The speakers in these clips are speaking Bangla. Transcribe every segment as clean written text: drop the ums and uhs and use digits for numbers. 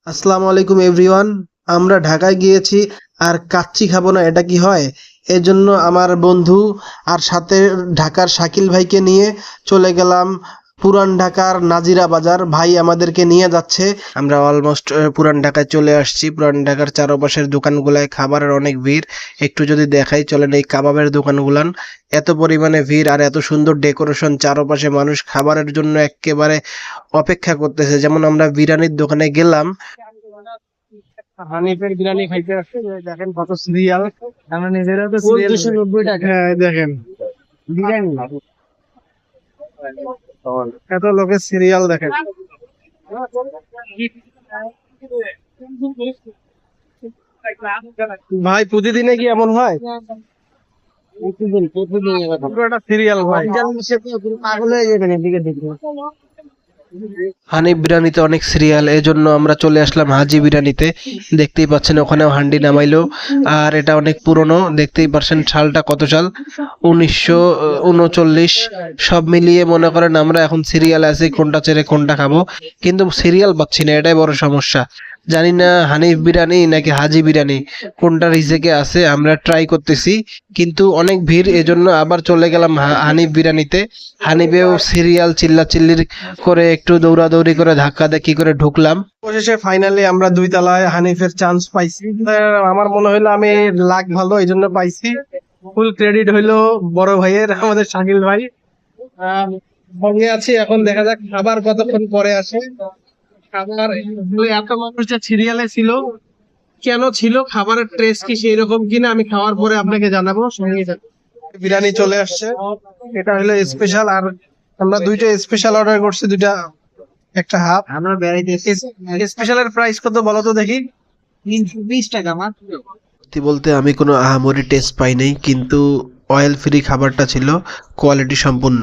আসসালামু আলাইকুম এভরিওয়ান। আমরা ঢাকায় গিয়েছি আর কাচ্চি খাবো না এটা কি হয়? এজন্য আমার বন্ধু আর সাথে ঢাকার শাকিল ভাইকে নিয়ে চলে গেলাম পুরান ঢাকার নাজিরা বাজার। ভাই আমাদেরকে নিয়ে যাচ্ছে। আমরা অলমোস্ট পুরান ঢাকায় চলে আসছি। পুরান ঢাকার চারপাশের দোকানগুলায় খাবারের অনেক ভিড়। একটু যদি দেখাই চলেন, এই কাবাবের দোকানগুলান এত পরিমাণে ভিড় আর এত সুন্দর ডেকোরেশন, চারপাশে মানুষ খাবারের জন্য একেবারে অপেক্ষা করতেছে। যেমন আমরা বিরিয়ানির দোকানে গেলাম, হানিফের বিরিয়ানি খাইতে আসছে। দেখেন কত সিরিয়াল, আমরা নিজেরাও তো সিরিয়াল 290 টাকা। হ্যাঁ দেখেন বিরিয়ানি এত লোকের সিরিয়াল দেখেন। ভাই প্রতিদিনে কি এমন হয়? প্রতিদিন পুরো একটা সিরিয়াল ভাই। পাগল হয়ে যাবেন এদিকে দেখে। হানিফ বিরিয়ানিতে অনেক সিরিয়াল, এজন্য আমরা চলে আসলাম হাজি বিরিয়ানিতে। দেখতেই পাচ্ছেন ওখানেও হান্ডি নামাইলো। আর এটা অনেক পুরনো, দেখতেই পাচ্ছেন সালটা কত সাল, 1939। সব মিলিয়ে মনে করেন আমরা এখন সিরিয়াল আছি, কোনটা ছেড়ে কোনটা খাবো, কিন্তু সিরিয়াল পাচ্ছি না, এটাই বড় সমস্যা। জানি না হানিফ বিরিয়ানি নাকি হাজি বিরিয়ানি কোনটা রিজেকে আছে, আমরা ট্রাই করতেছি কিন্তু অনেক ভিড়, এজন্য আবার চলে গেলাম হানিফ বিরিয়ানিতে। হানিফেও সিরিয়াল চিল্লাচিল্লির করে একটু দৌড়াদৌড়ি করে ধাক্কা দেখি করে ঢুকলাম। অবশেষে ফাইনালি আমরা 2 তলায় হানিফের চান্স পাইছি। আমার মনে হইলো আমি লাক ভালো এই জন্য পাইছি। ফুল ক্রেডিট হইলো বড় ভাইয়ের, আমাদের শাকিল ভাই। সঙ্গে আছি, এখন দেখা যাক খাবার কতক্ষণ পরে আসে। খাবার এত মানুষ যে সিরিয়ালে ছিল, কেন ছিল, খাবারের টেস্ট কি সেই রকম কিনা আমি খাওয়ার পরে আপনাকে জানাবো। সঙ্গে থাকুন। বিরিয়ানি চলে আসছে, এটা হলো স্পেশাল। আর আমরা 2টা স্পেশাল অর্ডার করছি, 2টা একটা হাফ। আমরা বেড়াইতে স্পেশালের প্রাইস কত বলো তো দেখি। 320 টাকা মাত্র। সত্যি বলতে আমি কোনো আহামরি টেস্ট পাই নাই, কিন্তু অয়েল ফ্রি খাবারটা ছিল, কোয়ালিটি সম্পূর্ণ।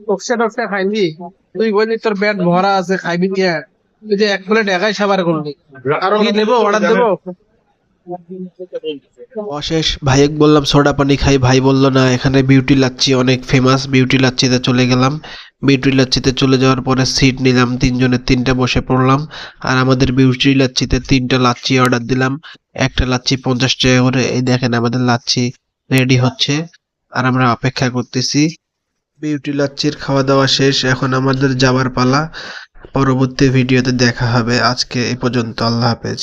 টকসা খাইবি তুই? বলি তোর পেট ভরা আছে, খাইবি কি? তুই যে 1 প্লেট একাই সাবার করলি, আরো কি নেবো, অর্ডার দেবো? অশেষ ভাইয়েক বললাম সোডা পানি খাই, ভাই বললো না, এখানে বিউটি লাচ্ছি অনেক ফেমাস, বিউটি লাচ্ছিতে চলে গেলাম। বিউটি লাচ্ছিতে চলে যাওয়ার পরে সিট নিলাম, 3 জনের 3টা বসে পড়লাম। আর আমাদের বিউটি লাচ্ছিতে 3টা লাচ্ছি অর্ডার দিলাম। একটা লাচ্ছি 50 টাকা করে। এই দেখেন আমাদের লাচ্ছি রেডি হচ্ছে আর আমরা অপেক্ষা করতেছি। বিউটি লাচ্ছির খাওয়া দাওয়া শেষ, এখন আমাদের যাওয়ার পালা। পরবর্তী ভিডিওতে দেখা হবে। আজকে এই পর্যন্ত, আল্লাহ হাফেজ।